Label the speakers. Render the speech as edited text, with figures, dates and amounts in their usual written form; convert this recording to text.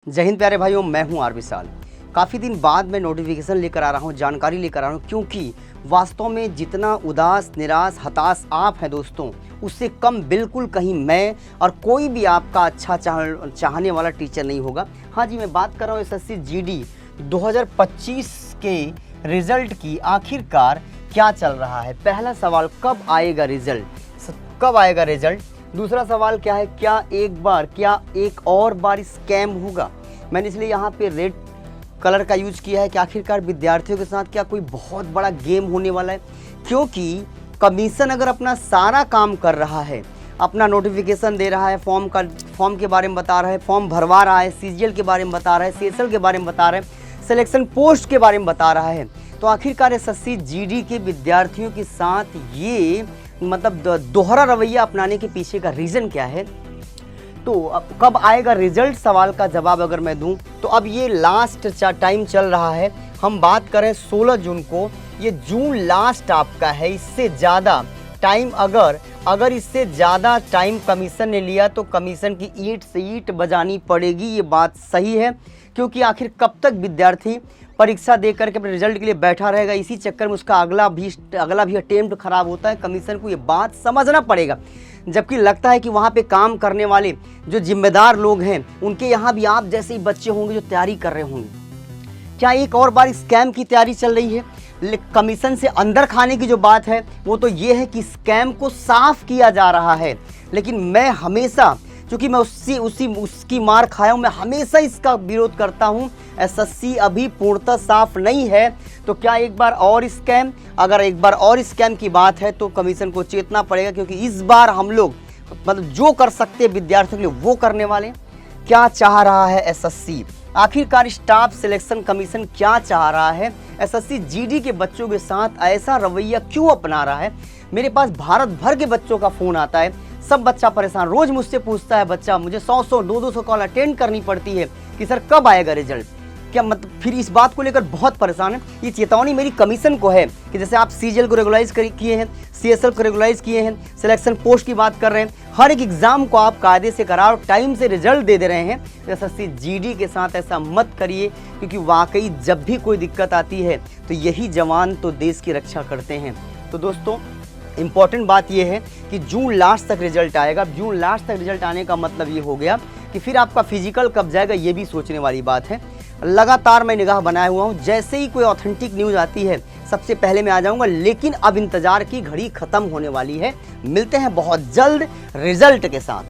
Speaker 1: जय हिंद प्यारे भाइयों, मैं हूं आर विशाल। काफ़ी दिन बाद मैं नोटिफिकेशन लेकर आ रहा हूं, जानकारी लेकर आ रहा हूं, क्योंकि वास्तव में जितना उदास, निराश, हताश आप हैं दोस्तों, उससे कम बिल्कुल कहीं मैं और कोई भी आपका अच्छा चाहने वाला टीचर नहीं होगा। हाँ जी, मैं बात कर रहा हूँ एसएससी जीडी 2025 के रिज़ल्ट की। आखिरकार क्या चल रहा है? पहला सवाल, कब आएगा रिज़ल्ट? कब आएगा रिज़ल्ट? दूसरा सवाल क्या है, क्या एक और बार स्कैम होगा? मैंने इसलिए यहाँ पे रेड कलर का यूज किया है कि आखिरकार विद्यार्थियों के साथ क्या कोई बहुत बड़ा गेम होने वाला है? क्योंकि कमीशन अगर अपना सारा काम कर रहा है, अपना नोटिफिकेशन दे रहा है, फॉर्म के बारे में बता रहा है, फॉर्म भरवा रहा है, सीजीएल के बारे में बता रहा है, सीएसएल के बारे में बता रहा है, सिलेक्शन पोस्ट के बारे में बता रहा है, तो आखिरकार एसएससी जीडी के विद्यार्थियों के साथ ये दोहरा रवैया अपनाने के पीछे का रीज़न क्या है? तो अब कब आएगा रिजल्ट सवाल का जवाब अगर मैं दूं तो अब ये लास्ट टाइम चल रहा है। हम बात करें 16 जून को, ये जून लास्ट आपका है। इससे ज़्यादा टाइम अगर इससे ज़्यादा टाइम कमीशन ने लिया तो कमीशन की ईंट से ईंट बजानी पड़ेगी। ये बात सही है, क्योंकि आखिर कब तक विद्यार्थी परीक्षा दे करके अपने रिजल्ट के लिए बैठा रहेगा? इसी चक्कर में उसका अगला भी अटेम्प्ट खराब होता है। कमीशन को ये बात समझना पड़ेगा, जबकि लगता है कि वहाँ पे काम करने वाले जो जिम्मेदार लोग हैं उनके यहाँ भी आप जैसे ही बच्चे होंगे जो तैयारी कर रहे होंगे। क्या एक और बार स्कैम की तैयारी चल रही है? कमीशन से अंदर खाने की जो बात है वो तो ये है कि स्कैम को साफ किया जा रहा है। लेकिन मैं हमेशा, क्योंकि मैं उसकी मार खाया हूँ, मैं हमेशा इसका विरोध करता हूँ। एसएससी अभी पूर्णतः साफ नहीं है, तो क्या एक बार और स्कैम? अगर एक बार और स्कैम की बात है तो कमीशन को चेतना पड़ेगा, क्योंकि इस बार हम लोग जो कर सकते हैं विद्यार्थियों के लिए वो करने वाले। क्या चाह रहा है एसएससी? आखिरकार स्टाफ सिलेक्शन कमीशन क्या चाह रहा है? एसएससी जीडी के बच्चों के साथ ऐसा रवैया क्यों अपना रहा है? मेरे पास भारत भर के बच्चों का फ़ोन आता है, सब बच्चा परेशान। रोज़ मुझसे पूछता है बच्चा, मुझे 100 200 कॉल अटेंड करनी पड़ती है कि सर कब आएगा रिजल्ट? क्या फिर इस बात को लेकर बहुत परेशान है। ये चेतावनी मेरी कमीशन को है कि जैसे आप सीजीएल को रेगुलाइज किए हैं, सीएसएल को रेगुलाइज किए हैं, सिलेक्शन पोस्ट की बात कर रहे हैं, हर एक एग्जाम को आप कायदे से कराओ, टाइम से रिजल्ट दे रहे हैं। एसएससी जीडी के साथ ऐसा मत करिए, क्योंकि वाकई जब भी कोई दिक्कत आती है तो यही जवान तो देश की रक्षा करते हैं। तो दोस्तों, इम्पॉर्टेंट बात यह है कि जून लास्ट तक रिजल्ट आएगा। जून लास्ट तक रिजल्ट आने का मतलब ये हो गया कि फिर आपका फिजिकल कब जाएगा, ये भी सोचने वाली बात है। लगातार मैं निगाह बनाया हुआ हूँ, जैसे ही कोई ऑथेंटिक न्यूज़ आती है सबसे पहले मैं आ जाऊँगा। लेकिन अब इंतज़ार की घड़ी ख़त्म होने वाली है। मिलते हैं बहुत जल्द रिजल्ट के साथ।